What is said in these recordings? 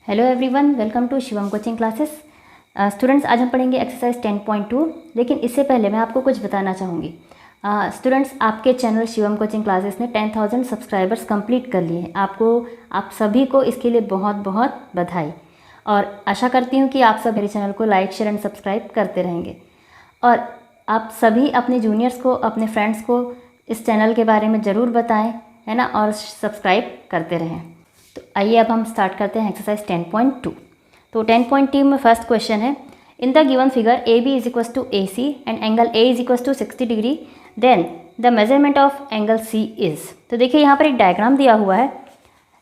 Hello everyone, welcome to Shivam coaching classes. Students, आज हम पढ़ेंगे एक्सरसाइज 10.2। लेकिन इससे पहले मैं आपको कुछ बताना चाहूँगी। स्टूडेंट्स, आपके चैनल शिवम कोचिंग क्लासेस ने 10,000 सब्सक्राइबर्स कंप्लीट कर लिए हैं। आप सभी को इसके लिए बहुत बहुत बधाई, और आशा करती हूँ कि आप सब मेरे चैनल को लाइक, शेयर एंड सब्सक्राइब करते रहेंगे। और आप सभी अपने जूनियर्स को, अपने फ्रेंड्स को इस चैनल के बारे में ज़रूर बताएं, है ना, और सब्सक्राइब करते रहें। तो आइए अब हम स्टार्ट करते हैं एक्सरसाइज 10.2। तो 10.2 में फर्स्ट क्वेश्चन है, in the given figure A B is equal to A C and angle A is equal to 60 degree, then the measurement of angle C is. तो देखिए यहाँ पर एक डायग्राम दिया हुआ है,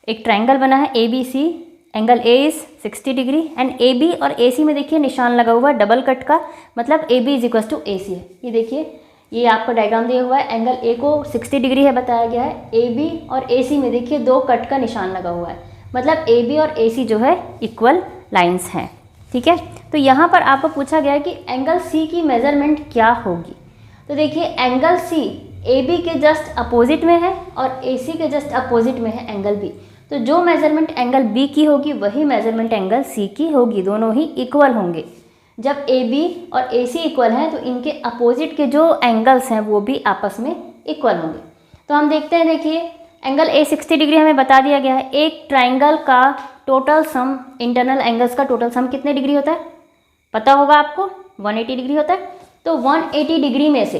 एक ट्राइंगल बना है A B C, angle A is 60 degree and A B और ए सी में देखिए निशान लगा हुआ है डबल कट का, मतलब A B is equal to A C है। ये देखिए, ये आपको डायग्राम दिया हुआ है, एंगल ए को 60 डिग्री है बताया गया है, ए बी और ए सी में देखिए दो कट का निशान लगा हुआ है, मतलब ए बी और ए सी जो है इक्वल लाइंस हैं। ठीक है, तो यहाँ पर आपको पूछा गया है कि एंगल सी की मेजरमेंट क्या होगी। तो देखिए, एंगल सी ए बी के जस्ट अपोजिट में है और ए सी के जस्ट अपोजिट में है एंगल बी। तो जो मेजरमेंट एंगल बी की होगी वही मेजरमेंट एंगल सी की होगी, दोनों ही इक्वल होंगे। जब ए बी और ए सी इक्वल हैं तो इनके अपोजिट के जो एंगल्स हैं वो भी आपस में इक्वल होंगे। तो हम देखते हैं, देखिए एंगल ए 60 डिग्री हमें बता दिया गया है। एक ट्राइंगल का टोटल सम, इंटरनल एंगल्स का टोटल सम कितने डिग्री होता है पता होगा आपको, 180 डिग्री होता है। तो 180 डिग्री में से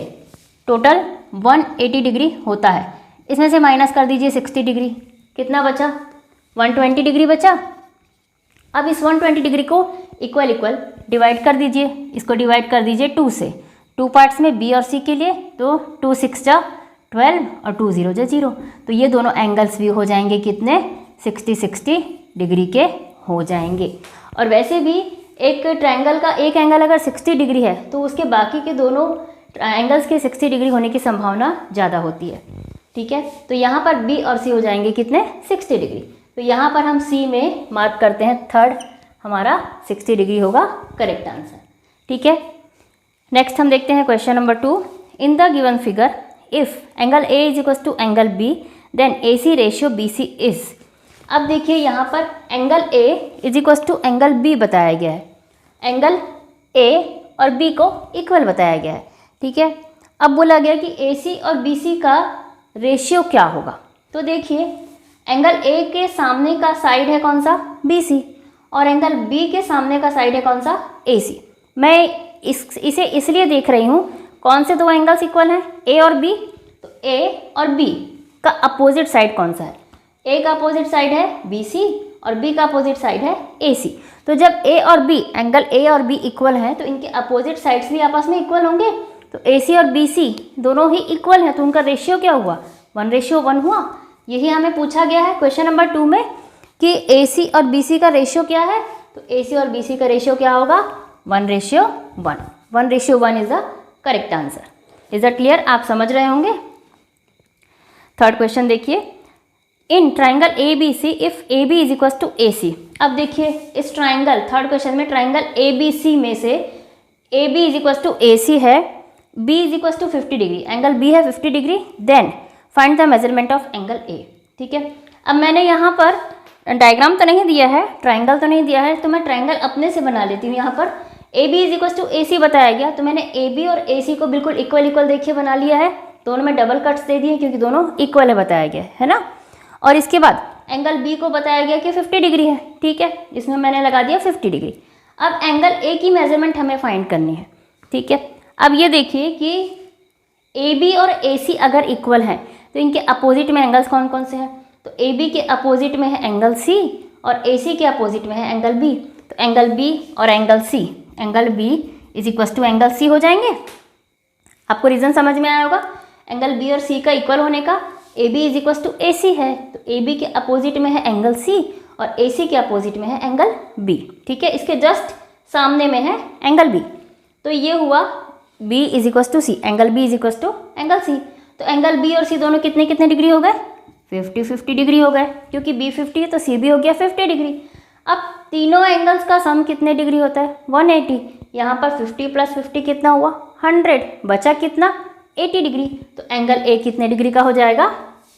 टोटल 180 डिग्री होता है, इसमें से माइनस कर दीजिए 60 डिग्री, कितना बचा, 120 डिग्री बचा। अब इस 120 डिग्री को इक्वल डिवाइड कर दीजिए, इसको डिवाइड कर दीजिए 2 से, 2 पार्ट्स में बी और सी के लिए। तो 2 6 जा 12 और 2 0 जा 0। तो ये दोनों एंगल्स भी हो जाएंगे कितने, 60 डिग्री के हो जाएंगे। और वैसे भी एक ट्रायंगल का एक एंगल अगर 60 डिग्री है तो उसके बाकी के दोनों एंगल्स के 60 डिग्री होने की संभावना ज़्यादा होती है। ठीक है, तो यहाँ पर बी और सी हो जाएंगे कितने, 60 डिग्री। तो यहाँ पर हम सी में मार्क करते हैं थर्ड, हमारा 60 डिग्री होगा करेक्ट आंसर। ठीक है, नेक्स्ट हम देखते हैं question number 2। In the given figure if angle A is equal to angle B then A C ratio B C is. अब देखिए यहाँ पर angle A is equal to angle B बताया गया है, एंगल ए और बी को equal बताया गया है। ठीक है, अब बोला गया कि ए सी और बी सी का रेशियो क्या होगा। तो देखिए, एंगल ए के सामने का साइड है कौन सा, बी सी, और एंगल बी के सामने का साइड है कौन सा, ए सी। मैं इसे इसलिए देख रही हूँ, कौन से दो एंगल्स इक्वल हैं, ए और बी। तो ए और बी का अपोजिट साइड कौन सा है, ए का अपोजिट साइड है बी सी और बी का अपोजिट साइड है ए सी। तो जब ए और बी, एंगल ए और बी इक्वल हैं तो इनके अपोजिट साइड्स भी आपस में इक्वल होंगे। तो ए सी और बी सी दोनों ही इक्वल हैं, तो उनका रेशियो क्या हुआ, 1:1 हुआ। यही हमें पूछा गया है क्वेश्चन नंबर 2 में कि ए सी और बी सी का रेशियो क्या है। तो ए सी और बी सी का रेशियो क्या होगा, 1:1। 1:1 is the correct answer. Is that clear, आप समझ रहे होंगे। थर्ड क्वेश्चन देखिए, in triangle A B C if A B is equal to A C. अब देखिए इस ट्राइंगल, थर्ड क्वेश्चन में ट्राइंगल ए बी सी में से A B is equal to A C है, B is equal to 50 degree, angle B है 50 degree, then find the measurement of angle ए। ठीक है, अब मैंने यहाँ पर डायग्राम तो नहीं दिया है, ट्राइंगल तो नहीं दिया है, तो मैं ट्राइंगल अपने से बना लेती हूँ। यहाँ पर A B is equal to A C बताया गया, तो मैंने ए बी और ए सी को बिल्कुल इक्वल देखिए बना लिया है। दोनों में डबल कट्स दे दिए क्योंकि दोनों इक्वल है बताया गया है ना। और इसके बाद एंगल बी को बताया गया कि 50 डिग्री है। ठीक है, इसमें मैंने लगा दिया 50 डिग्री। अब एंगल ए की मेजरमेंट हमें फाइंड करनी है। ठीक है, अब ये देखिए कि ए बी और ए सी अगर इक्वल हैं तो इनके अपोजिट में एंगल्स कौन कौन से हैं। तो ए बी के अपोजिट में है एंगल सी और ए सी के अपोजिट में है एंगल बी। तो एंगल बी और angle C, angle B is equal to angle C हो जाएंगे। आपको रीज़न समझ में आया होगा, एंगल बी और सी का इक्वल होने का। A B is equal to A C है, तो ए बी के अपोजिट में है एंगल सी और ए सी के अपोजिट में है एंगल बी। ठीक है, इसके जस्ट सामने में है एंगल बी। तो ये हुआ B is equal to C, angle B is equal to angle C. तो एंगल बी और सी दोनों कितने कितने डिग्री हो गए, 50 डिग्री हो गए, क्योंकि बी 50 है तो सी भी हो गया 50 डिग्री। अब तीनों एंगल्स का सम कितने डिग्री होता है, 180। यहाँ पर 50 + 50 कितना हुआ, 100, बचा कितना, 80 डिग्री। तो एंगल ए कितने डिग्री का हो जाएगा,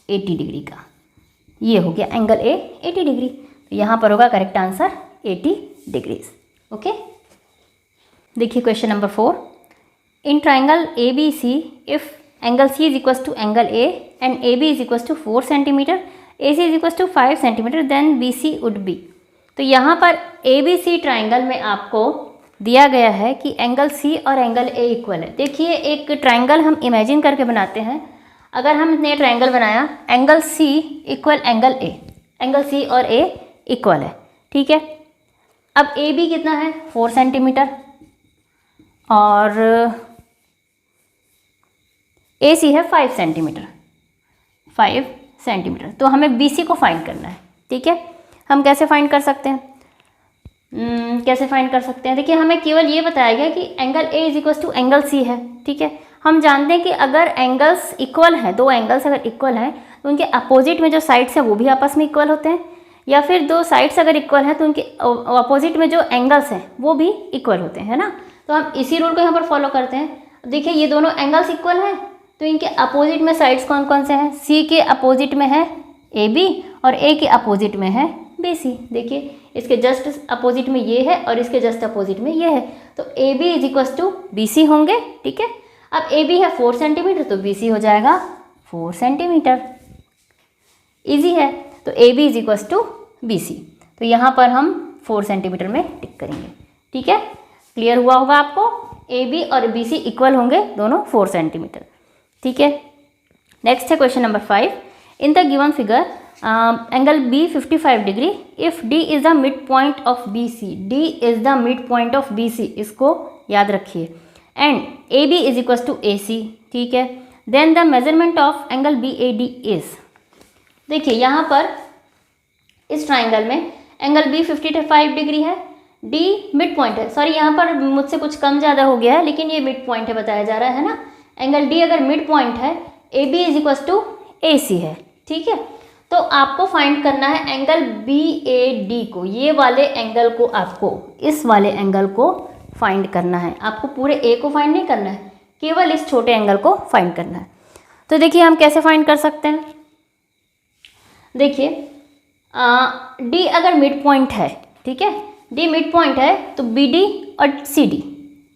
80 डिग्री का। ये हो गया एंगल ए 80 डिग्री। तो यहाँ पर होगा करेक्ट आंसर 80 डिग्रीज। ओके, देखिए question number 4, in triangle ABC if angle C is equal to angle A and AB is equal to 4 centimetre, AC is equal to 5 centimetre, then BC would be. तो यहाँ पर ABC triangle में आपको दिया गया है कि एंगल C और एंगल A इक्वल है। देखिए एक ट्राइंगल हम इमेजिन करके बनाते हैं। अगर हमने ट्राइंगल बनाया angle C equal angle A, angle C और A इक्वल है, ठीक है। अब AB कितना है 4 सेंटीमीटर और AC है 5 सेंटीमीटर, 5 सेंटीमीटर। तो हमें BC को फाइंड करना है, ठीक है। हम कैसे फाइंड कर सकते हैं, कैसे फाइंड कर सकते हैं? देखिए हमें केवल ये बताया गया कि angle A is equal to angle C है, ठीक है। हम जानते हैं कि अगर एंगल्स इक्वल हैं, दो एंगल्स अगर इक्वल हैं तो उनके अपोजिट में जो साइड्स हैं वो भी आपस में इक्वल होते हैं, या फिर दो साइड्स अगर इक्वल हैं तो उनके अपोजिट में जो एंगल्स हैं वो भी इक्वल होते हैं, है ना। तो हम इसी रूल को यहाँ पर फॉलो करते हैं। देखिए ये दोनों एंगल्स इक्वल हैं तो इनके अपोजिट में साइड्स कौन कौन से हैं? C के अपोजिट में है AB और A के अपोजिट में है BC। देखिए इसके जस्ट अपोजिट में ये है और इसके जस्ट अपोजिट में ये है, तो AB is equal to BC होंगे, ठीक है। अब AB है 4 सेंटीमीटर तो BC हो जाएगा 4 सेंटीमीटर, इजी है। तो AB is equal to BC, तो यहाँ पर हम 4 सेंटीमीटर में टिक करेंगे, ठीक है। क्लियर हुआ होगा आपको, AB और BC इक्वल होंगे दोनों 4 सेंटीमीटर, ठीक है। नेक्स्ट है question number 5, in the given figure angle B 55 degree if D is the mid point of BC, D is the mid point of BC, इसको याद रखिए, and AB is equal to AC, ठीक है। Then the measurement of angle BAD is. देखिए यहाँ पर इस triangle में एंगल B 55 डिग्री है, D मिड पॉइंट है। सॉरी यहाँ पर मुझसे कुछ कम ज़्यादा हो गया है, लेकिन ये मिड पॉइंट है बताया जा रहा है ना। एंगल D अगर मिड पॉइंट है, AB is equal to AC है, ठीक है। तो आपको फाइंड करना है एंगल BAD को, ये वाले एंगल को, आपको इस वाले एंगल को फाइंड करना है। आपको पूरे A को फाइंड नहीं करना है, केवल इस छोटे एंगल को फाइंड करना है। तो देखिए हम कैसे फाइंड कर सकते हैं। देखिए D अगर मिड पॉइंट है, ठीक है, D मिड पॉइंट है तो BD और CD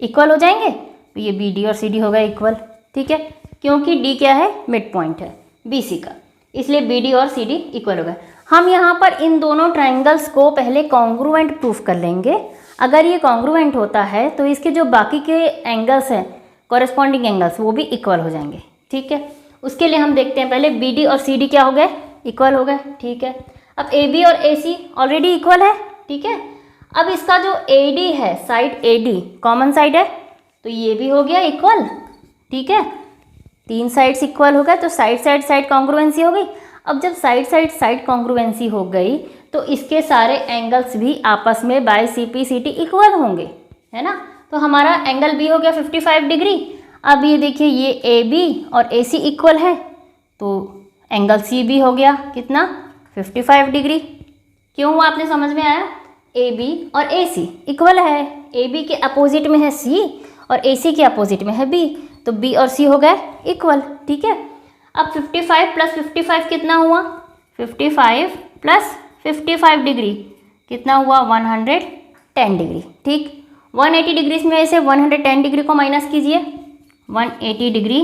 इक्वल हो जाएंगे। तो ये BD और CD होगा इक्वल, ठीक है, क्योंकि D क्या है मिड पॉइंट है BC का, इसलिए BD और CD इक्वल होगा। हम यहाँ पर इन दोनों ट्राइंगल्स को पहले कॉन्ग्रुएंट प्रूफ कर लेंगे। अगर ये कॉन्ग्रुएंट होता है तो इसके जो बाकी के एंगल्स हैं, कॉरेस्पॉन्डिंग एंगल्स, वो भी इक्वल हो जाएंगे, ठीक है। उसके लिए हम देखते हैं पहले BD और CD क्या हो गए, इक्वल हो गए, ठीक है। अब AB और AC ऑलरेडी इक्वल है, ठीक है। अब इसका जो AD है, साइड AD कॉमन साइड है, तो ये भी हो गया इक्वल, ठीक है। 3 साइड्स इक्वल हो गए तो साइड साइड साइड कॉन्ग्रुएंसी हो गई। अब जब साइड साइड साइड कॉन्ग्रुएंसी हो गई तो इसके सारे एंगल्स भी आपस में बाय CP/CT इक्वल होंगे, है ना। तो हमारा एंगल B हो गया 55 डिग्री। अब ये देखिए ये AB और AC इक्वल है तो एंगल CB हो गया कितना 55 डिग्री। क्यों हुआ आपने समझ में आया? AB और AC इक्वल है, AB के अपोजिट में है C और AC के अपोजिट में है B, तो B और C हो गए इक्वल, ठीक है। अब 55 प्लस 55 कितना हुआ? 55 प्लस 55 डिग्री कितना हुआ? 110 डिग्री, ठीक। 180 डिग्री में से 110 डिग्री को माइनस कीजिए। 180 degree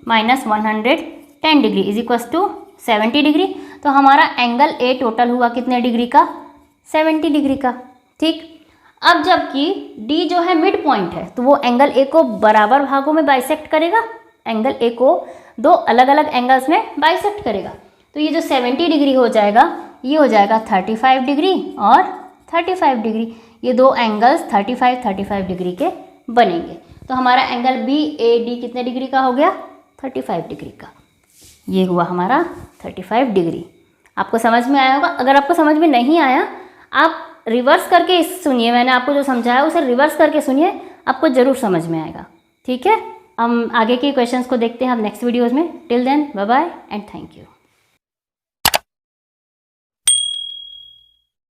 minus 110 degree is equal to 70 degree. तो हमारा एंगल A टोटल हुआ कितने डिग्री का? 70 डिग्री का, ठीक। अब जबकि D जो है मिड पॉइंट है तो वो एंगल A को बराबर भागों में बाइसेक्ट करेगा, एंगल A को दो अलग अलग एंगल्स में बाइसेक्ट करेगा। तो ये जो 70 डिग्री हो जाएगा ये हो जाएगा 35 डिग्री और 35 डिग्री, ये दो एंगल्स 35 डिग्री के बनेंगे। तो हमारा एंगल BAD कितने डिग्री का हो गया? 35 डिग्री का। ये हुआ हमारा 35 डिग्री। आपको समझ में आया होगा। अगर आपको समझ में नहीं आया आप रिवर्स करके सुनिए, मैंने आपको जो समझाया उसे रिवर्स करके सुनिए, आपको ज़रूर समझ में आएगा, ठीक है। हम आगे के क्वेश्चंस को देखते हैं अब नेक्स्ट वीडियोज़ में। Till then bye bye and thank you.